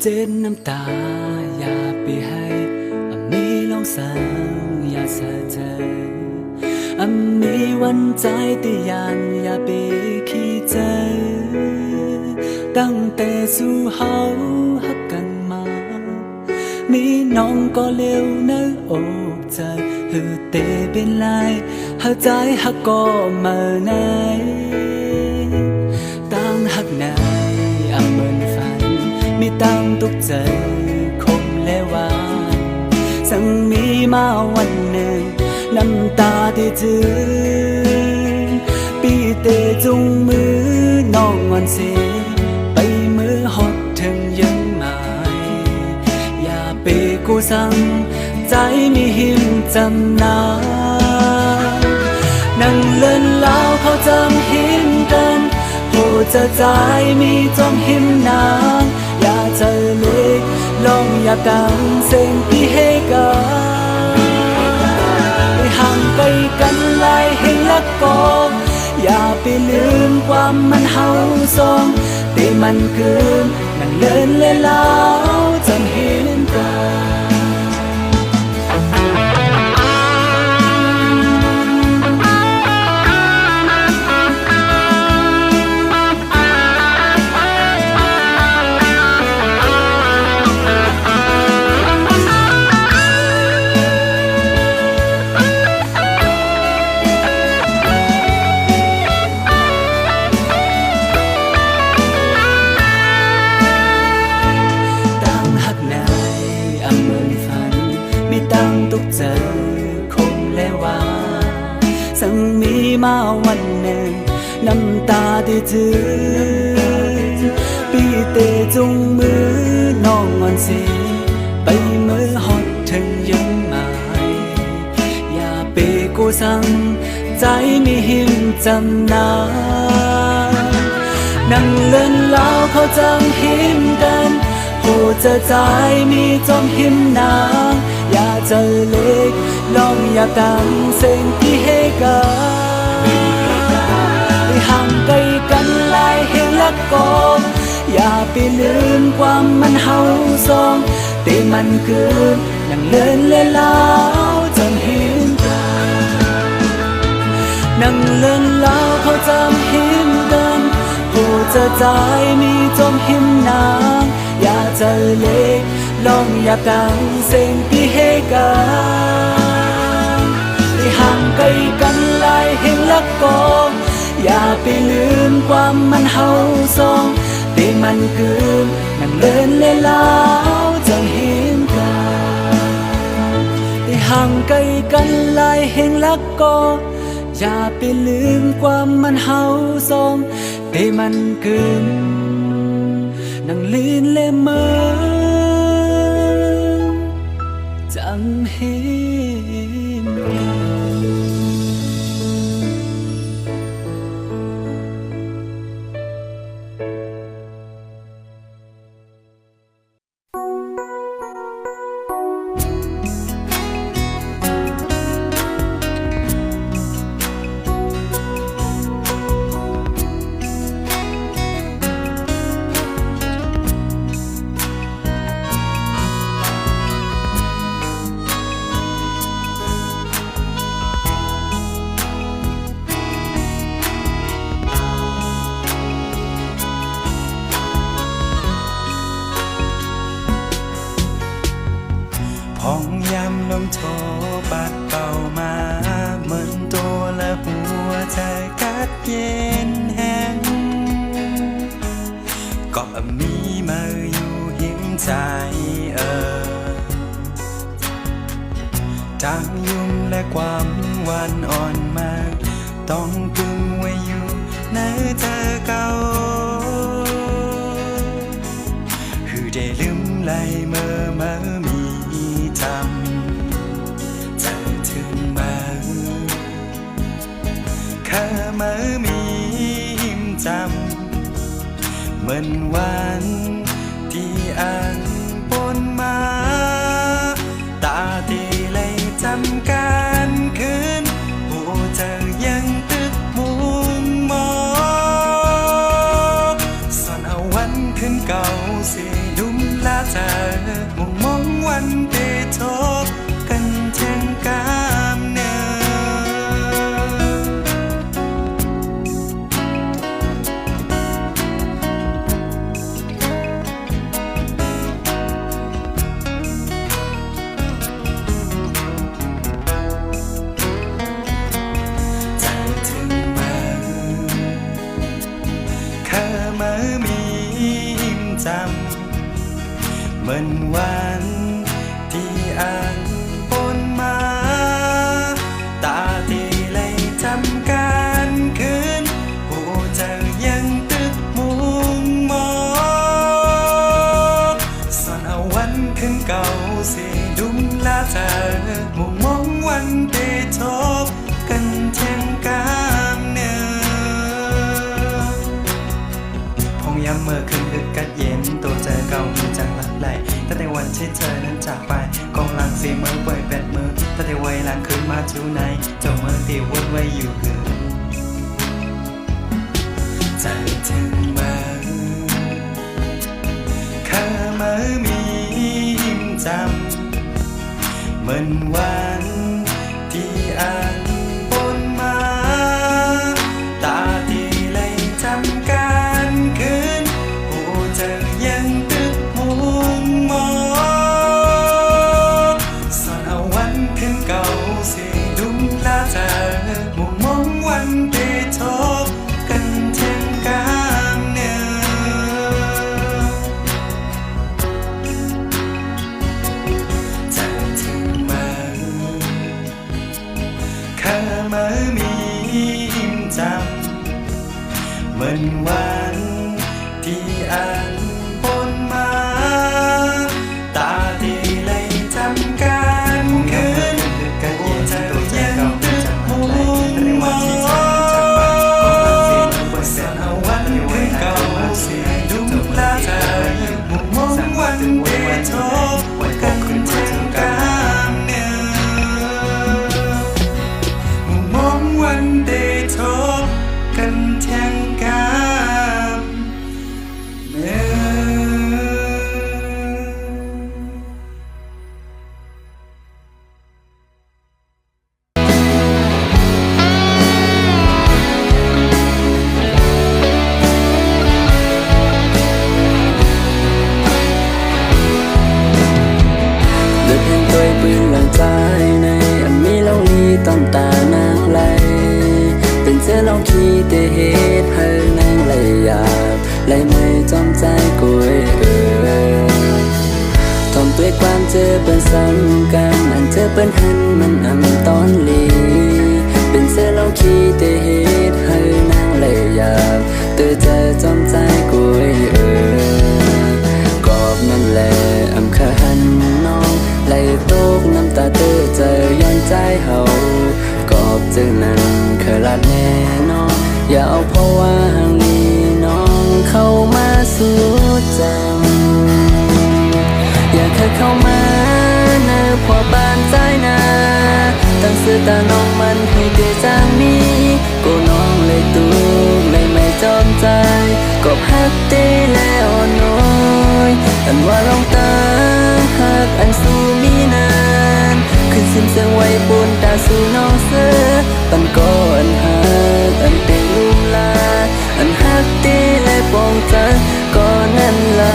เจ็ดน้ำตาอย่าไปให้มีลองสั่งอย่าเสียใจมีวันใจที่ยันอย่าไปขี้ใจตั้งแต่สู่เฮาฮักกันมามีน้องก็เร็วในอกใจหือเตเป็นไรหาใจฮักก็มาไหนตั้งฮักไหนเหมือนฝันมีตั้งทุกใจคมและหวานสังมีมาวันหนึ่งน้ำตาที่จืดปีเตจุงมือน้องงอนเสียไปมือหดถึงยังหมายอย่าไปกูสั่งใจมีหิมจำนานั่งเล่นแล้วเขาจำหิมกันโหจะใจมีจมหิมนางอย่าเจอเล็กลองอย่าดังเสียงที่ให้กันไปห่างไกลกันหลายแห่งละก็อย่าไปลืมความมันเฮาสองที่มันคืนนั่งเล่นเล่นแล้วจำหิมกันเจอคงและหวานสังมีมาวันหนึ่งน้ำตาที่จืดปีเตจุงมือน้องงอนสีไปมือหดถึงยังหมายอย่าไปกูสั่งใจมีหิมจำนานั่งเล่นแล้วเขาจำหิมกันโหจะใจมีจมหิมนางอย่าเจอเล็กลองอย่าดังเสียงที่ให้กันไปห่างไกลกันหลายแห่งละก็อย่าไปลืมความมันเฮาสองที่มันคืนนั่งเล่นเล่นแล้วจนเห็นกันนั่งเล่นแล้วเขาจำหิมกันโหจะใจมีจมหิมนางอย่าเจอเล็กลองอย่าดังเสียงที่ให้กันไปห่างไกลกันหลายแห่งละก็อย่าไปลืมความมันเฮาสองที่มันคืนนั่งเล่นเล่นแล้วจนเห็นกันไปห่างไกลกันหลายแห่งละก็อย่าไปลืมความมันเฮาสองที่มันคืนนั่งลีนเล่เมื่อจำให้ลมโทปัดเป่ามาเหมือนตัวและหัวใจกัดเย็นแห้งก็มีมาอยู่หิมใจจางยุ่งและความหวานอ่อนมากต้องกึ่งไว้อยู่ในเธอเก่าคือได้ลืมไหลเมื่อมีทำแค่เมื่อมีหิมจำเหมือนวันที่อ่านปนมาตาตีเลยจำการคืนหัวใจยังตึกมุมมองส่วนเอาวันคืนเก่าเสียดุมลา thở một mong quanh để thốt cần thêm cảm nợ mìnhวันที่อ่านปนมาตาที่เลยทำการคืนหูเจอยังตึกมุงมองสอนเอาวันขึ้นเก่าสิดุมลาเธอมุมมองวันที่ทบกันเทียงกามเนื้อพงยามเมื่อคืนดึกกัดเย็นตัวเจอเก่ามีจังหลักไหลตั้งแต่วันที่เธอนั้นจากไปกองหลังสีมือป่วยแปดมือตั้งแต่วัยหลังคืนมาจูไหนเจ้ามือที่วนไว้อยู่เกินใจถึงมาข้ามามีหิมจำเหมือนวันที่อ่านปนมาตาที่เลยทำการคืนหูเจอยังตึกมุงมองสอนเอาวันขึ้นเก่าสิดุมลาเธอมุมมองวันที่ทบกันเทียงกามเนื้อใจถึงมาข้ามามีหิมจำเหมือนวันที่อ่านปนมาตาที่เลยทำการคืนโอ้เธอยังตึกมุงมองสอนเอาวันคืนเก่าสิดุมลาเธอมุมมองวันที่ทบกันเทียงกามเนื้อมุมมองวันที่ทบกันเทียงกามเนื้อเลือกเพียงตัวปืนหลังใจในมีเล่าลีตอนตานางไหลเป็นเสื้อลองขี้เตะเหตุให้นางไหลหยาบไหลไม่จอมใจกุยทอมด้วยความเจอเป็นซ้ำกันอันเจอเป็นหันมันตอนลีเป็นเสื้อลองขี้เตะเหตุให้นางไหลหยาบเตือเจอจอมใจกุยกอบนั่นแหละขันน้องไหลตกน้ำตาเตือเจอย้อนใจเฮากอบเจอนั้นเคยลาดแน่น้องอย่าเอาเพราะว่าห่างนี้น้องเข้ามาสู่จังอย่าเคยเข้ามาเนื้อพอบ้านใจนาตั้งสื่อตาน้องมันให้เดือจางนี้กูน้องเลยตูเลยไม่จอมใจกอบฮักเตแล้วน้อยอันว่าลองตาหักอันสู้มีนานขึ้นสิ้นเสียงไว้บนตาสู่น้องเสือปันก็อันหักอันเป็นลุ่มลาอันหักตีและปองใจก็นั่นลา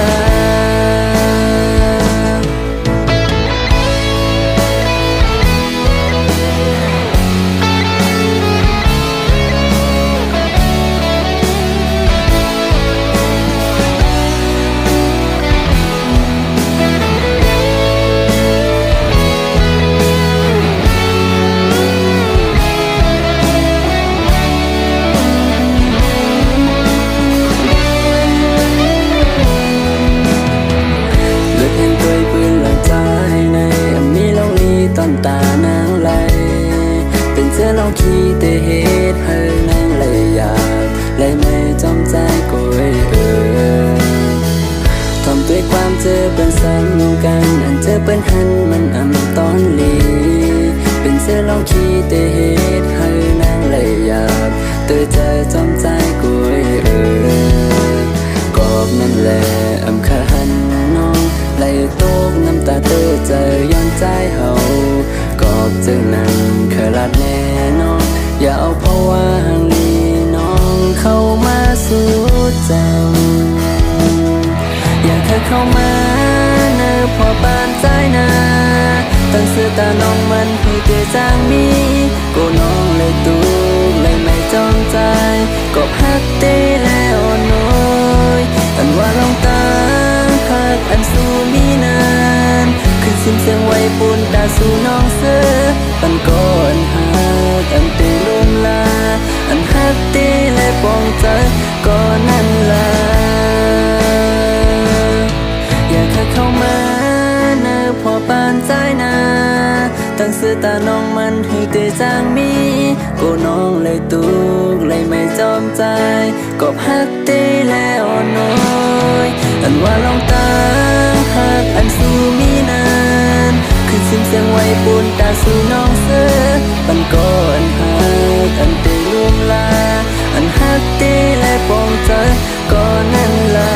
ตานางไหลเป็นเสื้อลองขี้เตะเหตุให้นางไหลหยาบไหลไม่จอมใจกุยทอมด้วยความเจอเป็นซ้ำกันอันเจอเป็นหันมันตอนลีเป็นเสื้อลองขี้เตะเหตุให้นางไหลหยาบเตือเจอจอมใจกุยกอบนั่นแหละขันน้องไหล ตาเตื้อเจอย้อนใจเฮากอบจึงนั้นเคยรัดแน่นอนอย่าเอาเพราะว่าหังลีน้องเข้ามาสู่ใจอยากให้เข้ามาเนอพอปานใจนะตั้งเสื้อตาน้องมันให้เกจางมีกูน้องเลยตูเลยไม่จอมใจกบฮักเต้แล้วน้อยอันว่าลองตาฮักอันสู้มีนานคือสิ้นเสียงไว้ปุ่นตาสู่น้องเสือปันก่อนฮักอันเตลมลาอันฮักเต้และปองใจก็นั่นลาอยากให้เข้ามาเนอพอปานใจนาตั้งเสื้อตาน้องมันให้เตจางมีกูน้องเลยตุกเลยไม่จอมใจกบฮักเต้แล้วน้อยอันว่าลองตาฮักอันสู้มีนานคือสิ้นเสียงไว้ปุ่นตาสู่น้องเสือปันก่อนฮักอันเตลุ่มลาอันฮักเต้และปองใจก็นั่นลา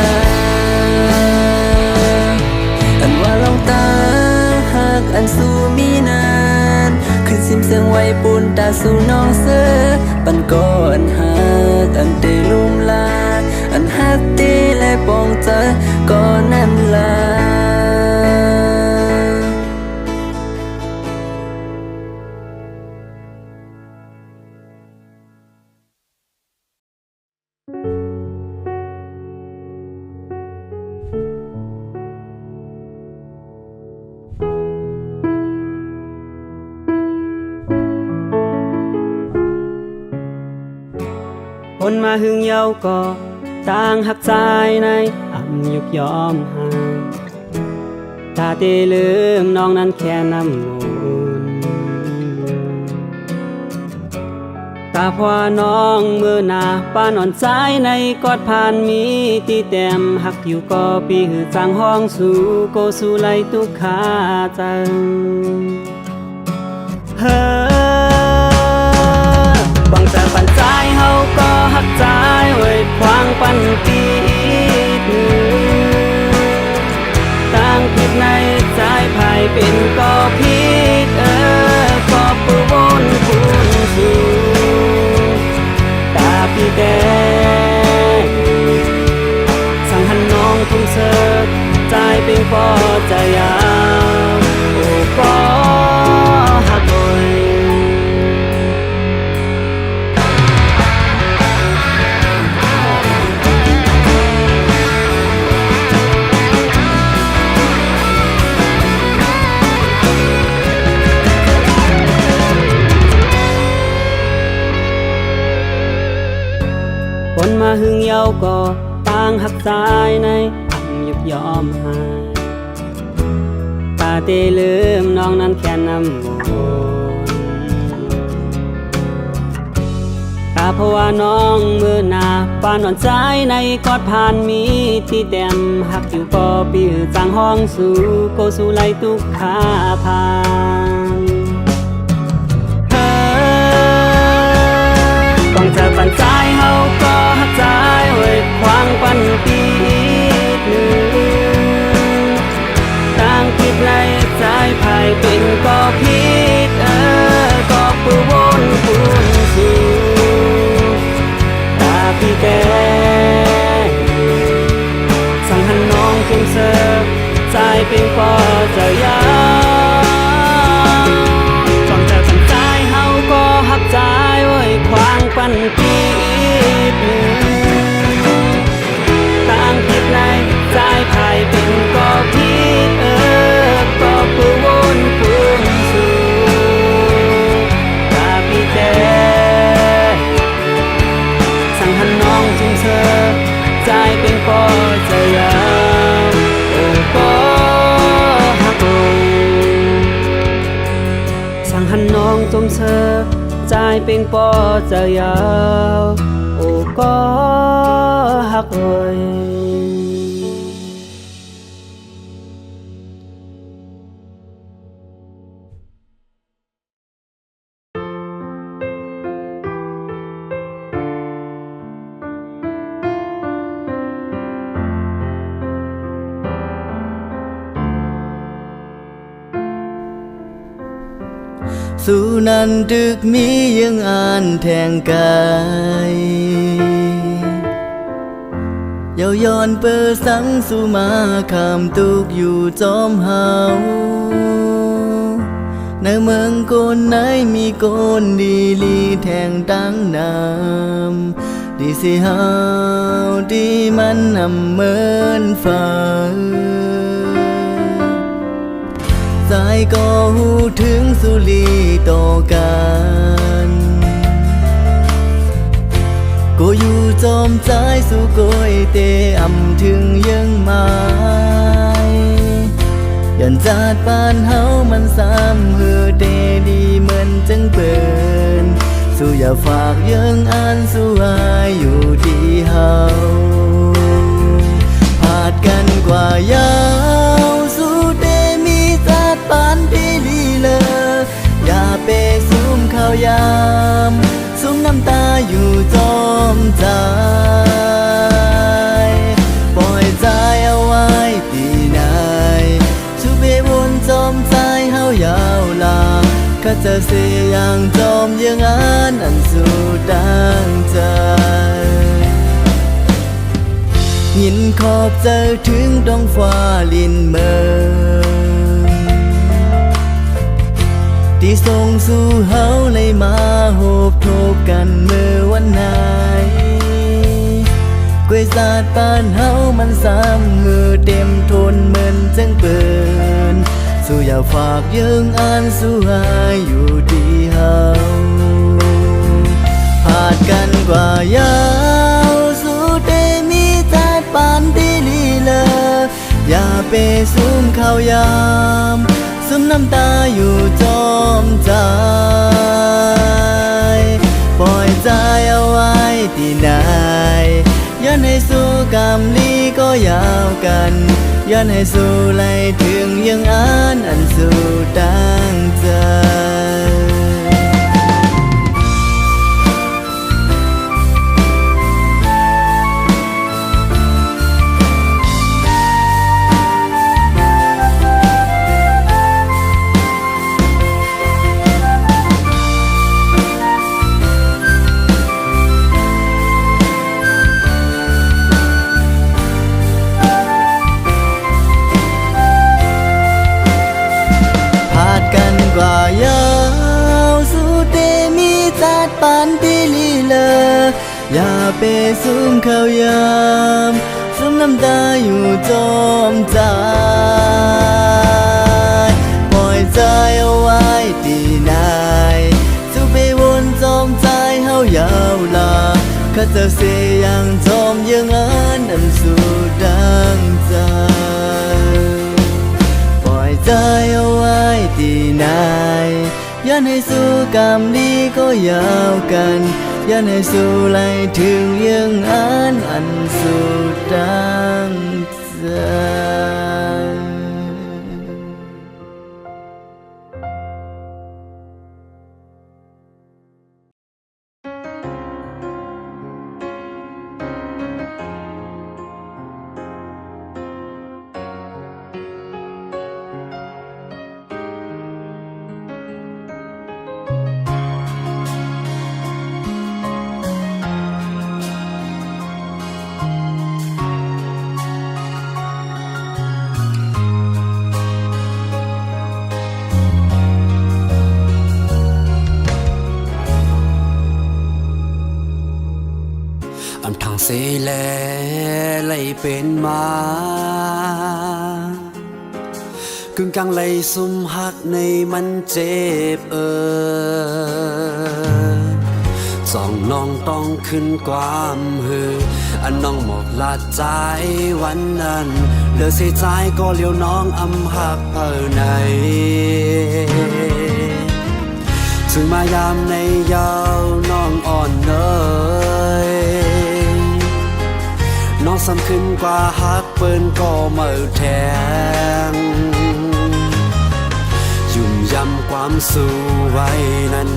อันว่าลองตาฮักอันสู้มีนานคือสิ้นเสียงไว้ปุ่นตาสู่น้องเสือปันก่อนฮักอันเตลุ่มลาอันฮักเต้และปองใจก็นั่นลาคนมาหึงเยาก็ต่างหักใจในอ่ำยุกยอมห่างถ้าตีลืมน้องนั้นแค่น้ำมูลตาพว่าน้องมือหนาป้านอ่อนใจในกอดผ่านมีตีแต้มหักอยู่ก็ปีหือจางห้องสู่โกสู่ไลตุกขาจังเฮ้บังจะปันใจเฮาก็หักใจไว้ควางปันปีต่างผิดในใจภายเป็นก็ผิดก็ปูวนปูนสู่ตาพี่แดงสั่งหันน้องทุ่งเสิร์ฟใจเป็นปอใจยาวโอ้ก็หักโอยคนมาหึงเยาก็ต่างหักใจในอ่ำยุกยอมหายตาเตลืมน้องนั้นแค่น้ำมูลตาเพราะว่าน้องมือหนาป้านอ่อนใจในกอดผ่านมีที่แต้มหักอยู่ก็ปีหือจางห้องสู่โกสู่ไลตุกขาผ่านต้องจะปันใจเฮาก็หักใจไว้ควางปันปีหนึ่งต่างคิดในใจภายเป็นก็ผิดก็ปูวนปูนสู่ตาพี่แกสั่งหันน้องคงเสิร์ฟใจเป็นปอจะยาวต้องจะปันใจเฮาก็หักใจไว้ควางปันปีหนึ่งต่างผิดในใจภายเป็นก็ผิดก็ปูวนปูนสู่ตาพี่แกสั่งหันน้องจึงเธอใจเป็นปอจะยาวโอ้ก็หักโอยสั่งหันน้องจมเธอใจเป็นปอจะยาวโอ้ก็หักโอย อ สู้นั้นดึกมียังอ่านแทงกายเยาย้อนเปิดสังสู่มาคำตุกอยู่จอมเฮาในเมืองโกนไหนมีโกนดีลีแทงดังน้ำดีสิเฮาดีมันนำเหมือนฟ้าสายก็หูถึงสุลีต่อกันก็อยู่จอมใจสู่โกยเตอำถึงยังไม้ยันจาดปานเฮามันซ้ำเฮือเตดีเหมือนจังเปินสู่อย่าฝากยังอ่านสู่อายอยู่ที่เฮาพาดกันกว่ายาวสู่เตมีจาดปานดีลีเลออย่าไปซุ่มข้าวยามซุ่มน้ำตาอยู่จอมใจปล่อยใจเอาไว้ที่ไหนชูเบวนจอมใจเฮายาวลาข้าจะเสียอย่างจอมยังอ่านอันสุดดังใจยินขอบเจอถึงดวงฟ้าลินเมืองที่ส่งสู่เฮาเลยมาโหบทบกันเมื่อวันไหนกวยศาสตร์ปานเฮามันซ้ำมือเต็มทนเหมือนจังเปินสู่อย่าฝากยังอ่านสู่อายอยู่ที่เฮาพาดกันกว่ายาวสู่เตมีจาดปานที่ลีเลออย่าไปซุ่มข้าวยามซุ่มน้ำตาอยู่จอมใจปล่อยใจเอาไว้ที่ไหนย้อนให้สู้กำลีก็ยาวกันย้อนให้สู้ไล่ถึงยังอ่านอันสู่ดังใจกันกว่ายาวสู่เตมีจาดปานที่ลีเลออย่าไปซุ่มข้าวยามซุ่มน้ำตาอยู่จอมใจปล่อยใจเอาไว้ที่ไหนสู่ไปวนจอมใจเฮายาวลาข้าจะเสียอย่างจอมยังอ่านอันสู่ดังใจใจเอาไว้ที่ไหนย้อนให้สู้กรรมดีก็ยาวกันย้อนให้สู้ไล่ถึงยังอ่านอันสุดดังใจ อันทางเสแลไล่เป็นมากึ่งกลางไล่ซุ่มหักในมันเจ็บสองน้องต้องขึ้นความหืออันน้องหมอกลาดใจวันนั้นเหลือเสียใจก็เลี้ยวน้องอำหักเอในถึงมายามในยาวน้องอ่อนเนยน้องสำคัญกว่าฮักเปิ้นก็มาแทงยุ่มยำความสู้ไว้นั้น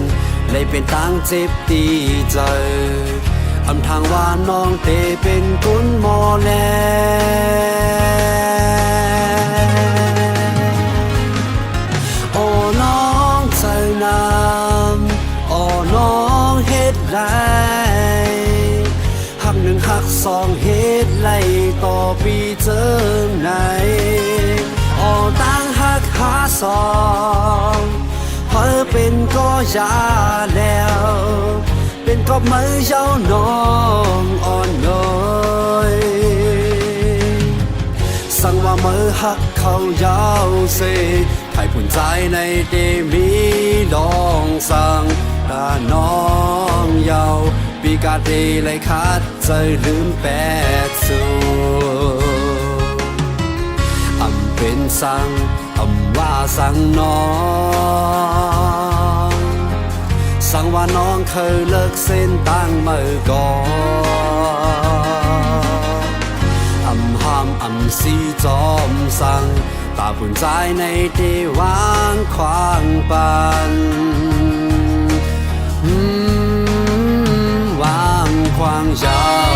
เลยเป็นตั้งเจ็บตีใจอำทางว่าน้องเตเป็นกุนหมอแลโอ้น้องใจนา สองเพอเป็นก็ยาแล้วเป็นก็มือเจ้าน้องอ่อนน้อยสั่งว่ามือหักเขายาวเสให้ผุนใจในเดมีลองสั่งตาน้องยาวปีกาดีเลยคัดใจลืมแปดสูอำเป็นสั่งอำว่าสั่งน้องสั่งว่าน้องเคยเลิกเส้นตั้งมือก่อนอำห้ามอำสีจอมสั่งตาผุนใจในที่วางควางปันวางควางยาว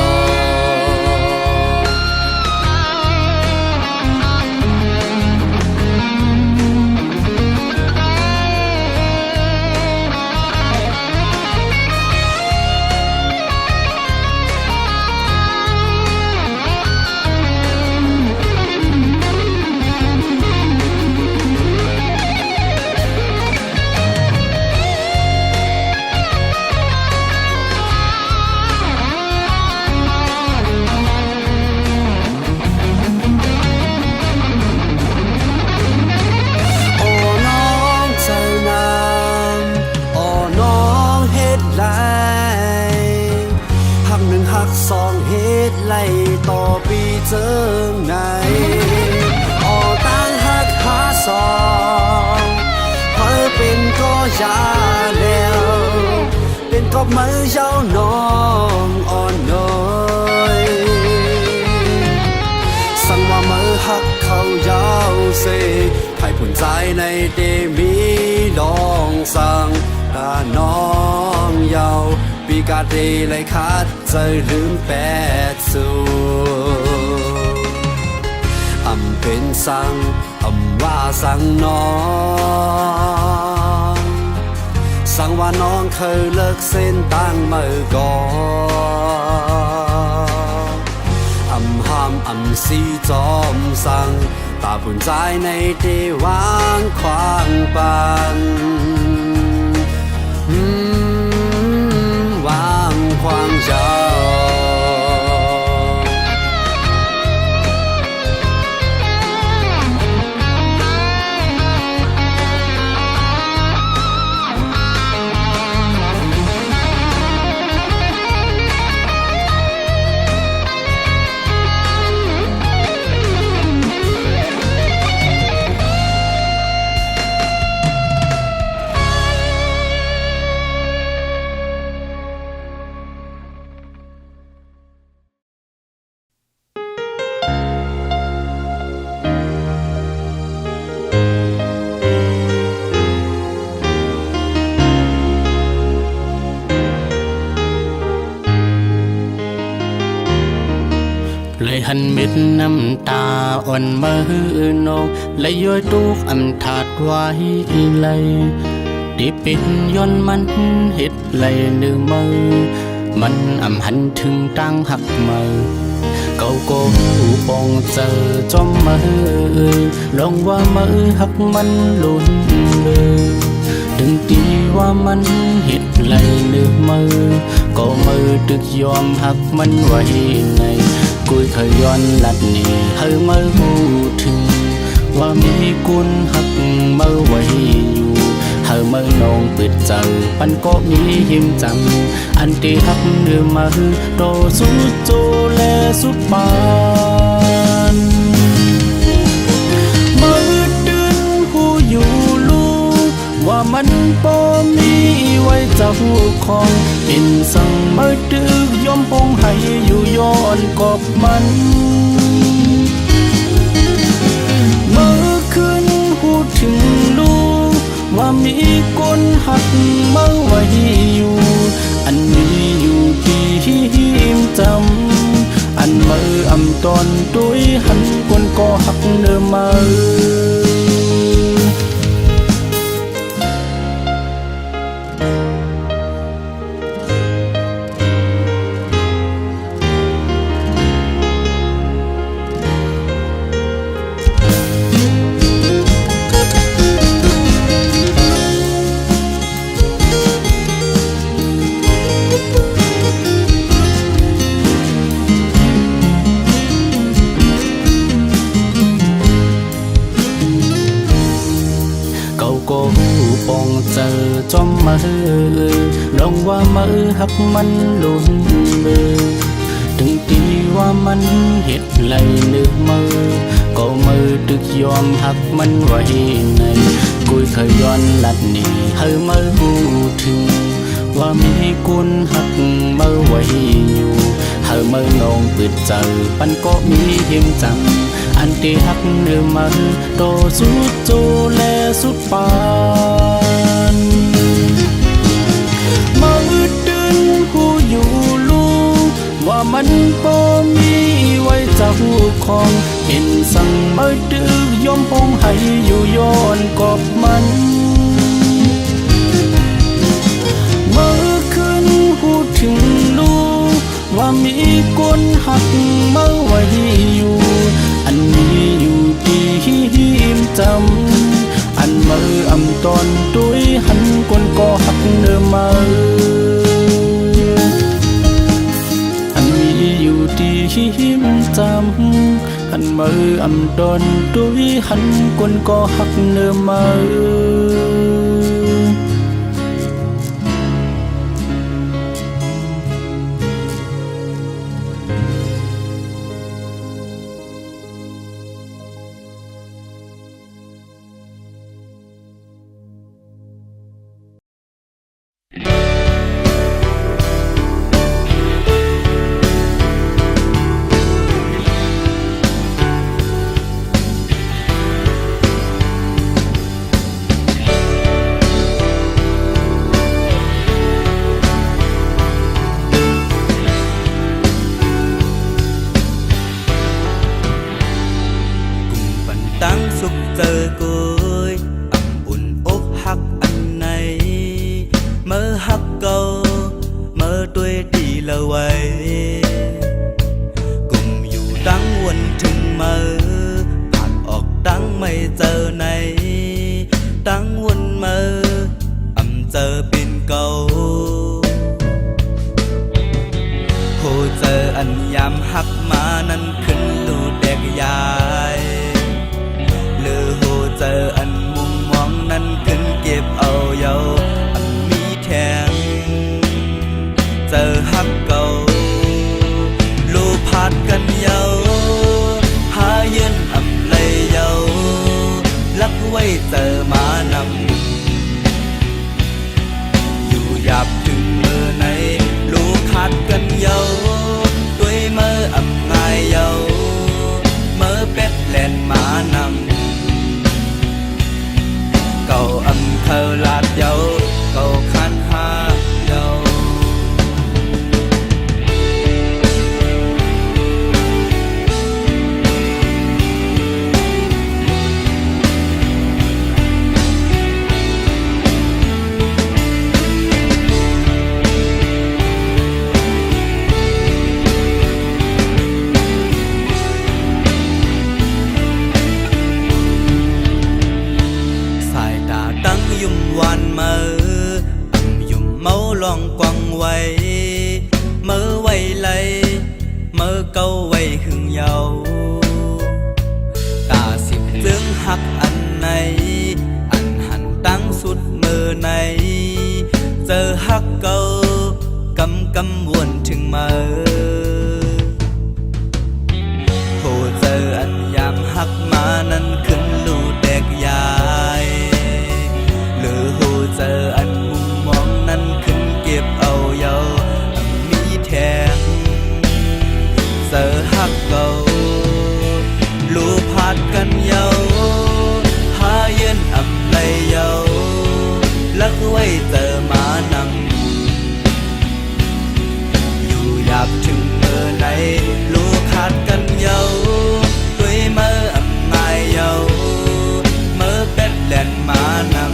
สองเหตุไล่ต่อปีเจิงไหนออตั้งหักหาสองเพอเป็นก็ยาแล้วเป็นก็มือเจ้าน้องอ่อนน้อยสั่งว่ามือหักเขายาวเสให้ผุนใจในเดมีลองสั่งตาน้องยาวปีกาดีเลยคัดใจลืมแปดสูอำเป็นสั่งอำว่าสั่งน้องสั่งว่าน้องเคยเลิกเส้นตั้งมือก่อนอำห้ามอำสีจอมสั่งตาผุนใจในที่วางควางปันวางความยาวเลยหันเม็ดน้ำตาอ่อนมือนองเลยย้อยตูกอำถาดไว้เลยที่ปิดย้อนมันเฮ็ดเลยนือมือมันอำหันถึงตั้งหักมือเก่าโกปองเจอจอมมือลองว่ามือหักมันลุ่นเลยถึงตีว่ามันเฮ็ดเลยนือมือก็มือตึกยอมหักมันไว้ในกุยเคยย้อนลัดนี่ให้มาหูถึงว่ามีกุนหักมาไว้อยู่ให้มานองเปิดใจปันก็มีหิมจำอันที่หักเนื้อมาโตสุดโจและสุดปานมือดืนผู้อยู่ลูกว่ามันบ่มีไว้เจ้าของเป็นสั่งมือดึกยอมพงให้อยู่ย้อนกอบมันเมื่อคืนพูดถึงลูกว่ามีคนหักเมื่อไว้อยู่อันนี้อยู่ที่หิมจำอันมืออำตอนด้วยหันคนก็หักเนื้อมือ ปองเจอจอมมือลองว่ามือหักมันลุนมือถึงตีว่ามันเห็ดไหลนึกมือก็มือตึกยอมหักมันไว้ในกุยเคยย้อนลัดหนีให้มือหูถึงว่ามีกุนหักมือไว้อยู่ให้มือนองปิดเจอปันก็มีเห็มจังอันที่หักเนื้อมือโตสุดโจและสุดปานมือดึงหูอยู่ลูกว่ามันบ่มีไว้เจ้าของเห็นสั่งมือดึกยอมพงให้อยู่ย้อนกอบมันมือขึ้นหูถึงลูกว่ามีคนหักมือไว้อยู่อันนี้อยู่ที่หิมจำอันมืออำตอนด้วยหันคนก็หักเนื้อมืออันมีอยู่ที่หิมจำอันมืออำตอนด้วยหันคนก็หักเนื้อมือตั้งสุขเจอกุยอุ่นอกหักอันไหนเมื่อหักเก่าเมื่อตัวดีละไว้กุมอยู่ตั้งวันถึงเมื่อผ่านออกตั้งไม่เจอไหนตั้งวันเมื่อเจอเป็นเก่าโหเจออันยามหักมานั้นขึ้นลูเด็กยายเลือโหเจออันมุมมองนั้นขึ้นเก็บเอาเยาอันมีแทงเจอหักเก่าลูพาดกันเยาหาเย็นอำเลยเยาลักไว้เจอมานำอยู่หยาบถึงมือไหนลูขาดกันเยาด้วยมืออำง่ายเยามือเป็ดแล่นมานำเก่าอำเภอลาดเยาเก่าคันหาเยายุ่มวันมือยุ่มเมาลองกวังไว้มือไว้ไหลมือเก่าไว้หึงเยาตาสิบจึงหักอันไหนอันหันตั้งสุดมือไหนเจอหักเก่ากำวนถึงมือโหเจออันยามหักมานั้นขึ้นลูแดกยายเจออันมุมมองนั้นขึ้นเก็บเอาเยามีแทงเจอหักเก่าลูพาดกันเยาหาเย็นอำเลยเยาลักไว้เจอมานำอยู่หยาบถึงเมื่อไหนลูขาดกันเยาด้วยมืออำง่ายเยามือเป็ดแล่นมานำ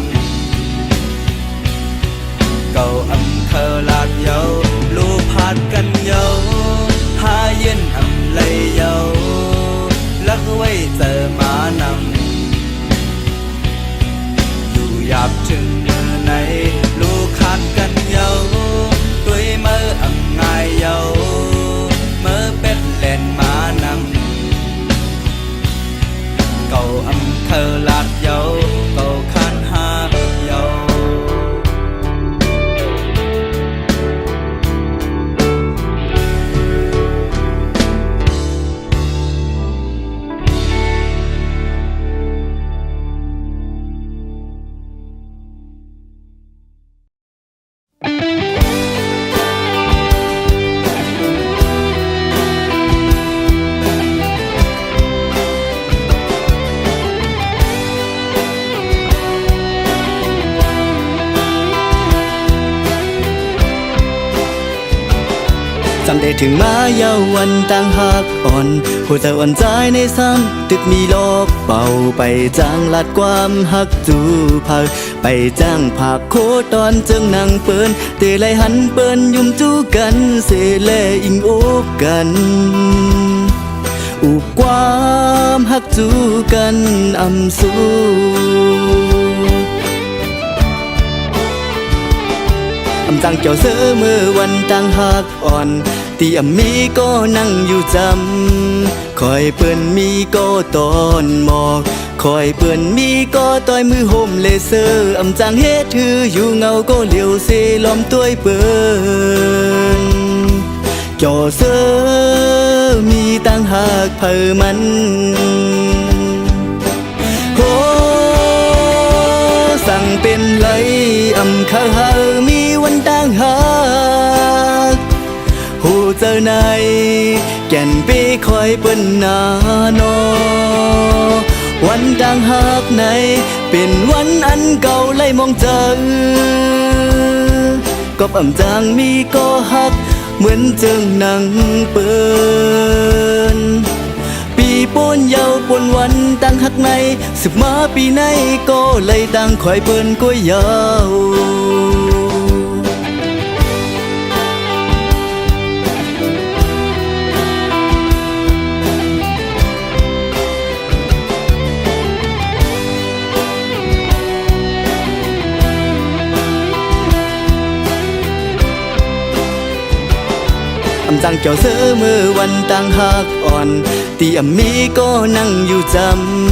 เก่าอำเภอลาดเยาลูพาดกันเยาหาเย็นอำเลยเยาลักไว้เจอมานำอยู่หยาบถึงเมื่อไหนลูขาดกันเยาด้วยมืออำง่ายเยามือเป็ดแล่นมานำเก่าอำเภอลาดเยาเก่าคันหาเยา จำได้ถึงมาเยาวันต่างหักอ่อนหัวใจอ่อนใจในซ้ำตึกมีโลกเป่าไปจ้างลัดความหักจูพักไปจ้างผักโคตอนจึงนั่งเปิ้นเตะไหลหันเปิ้นยุ่มจูกันเสแลอิงโอบกันอุบความหักจูกันอำสูอำจังเกี่ยวเสือเมื่อวันต่างหักอ่อนตีอำมีก็นั่งอยู่จำคอยเปิ้นมีก็ตอนหมอกคอยเปิ้นมีก็ต่อยมือห่มเลเซอร์อำจังเฮ็ดถืออยู่เงาก็เหลียวเซล้อมต้วยเปิ้นเกี่ยวเสือมีต่างหักเผอมันโหสั่งเป็นไหลอำคาหามีวันต่างหักหูเจอในแก่นปีคอยเปิ้นนาโนวันต่างหักในเป็นวันอันเก่าไล่มองเจอกบอำจางมีก็หักเหมือนเจิงหนังเปิ้นปีป่นเยาป่นวันต่างหักในสึกมาปีในก็เลยต่างคอยเปิ้นก็ยาวอำจังเกี่ยวเสือเมื่อวันต่างหักอ่อนตีอำมีก็นั่งอยู่จ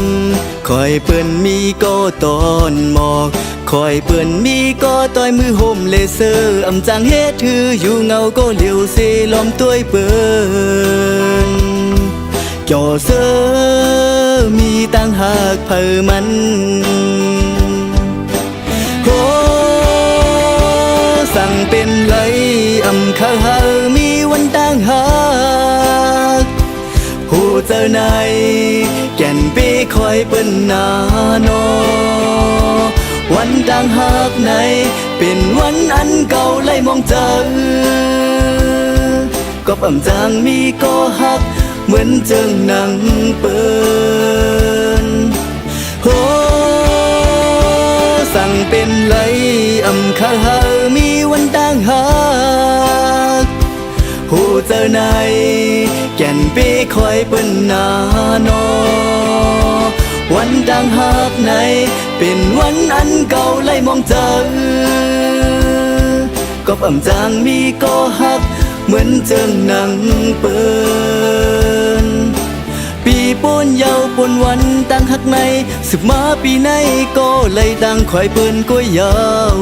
ำคอยเปิ้นมีก็ตอนหมอกคอยเปิ้นมีก็ต่อยมือห่มเลเซอร์อำจังเฮ็ดถืออยู่เงาก็เหลียวเซล้อมต้วยเปิ้นเกี่ยวเสือมีต่างหักเผอมันโหสั่งเป็นไหลอำคาหามีวันต่างหักหูเจอในแก่นปีคอยเปิ้นนาโนวันต่างหักในเป็นวันอันเก่าไล่มองเจอกบอำจางมีก็หักเหมือนเจิงหนังเปิ้นโหสั่งเป็นไหลอำคาหามีวันต่างหักหูเจอในแก่นปีคอยเปิ้นนาโนวันต่างหักในเป็นวันอันเก่าไล่มองเจอกบอำจางมีก็หักเหมือนเจิงหนังเปิ้นปีป่นเยาป่นวันต่างหักในสึกมาปีในก็เลยต่างคอยเปิ้นก็ยาว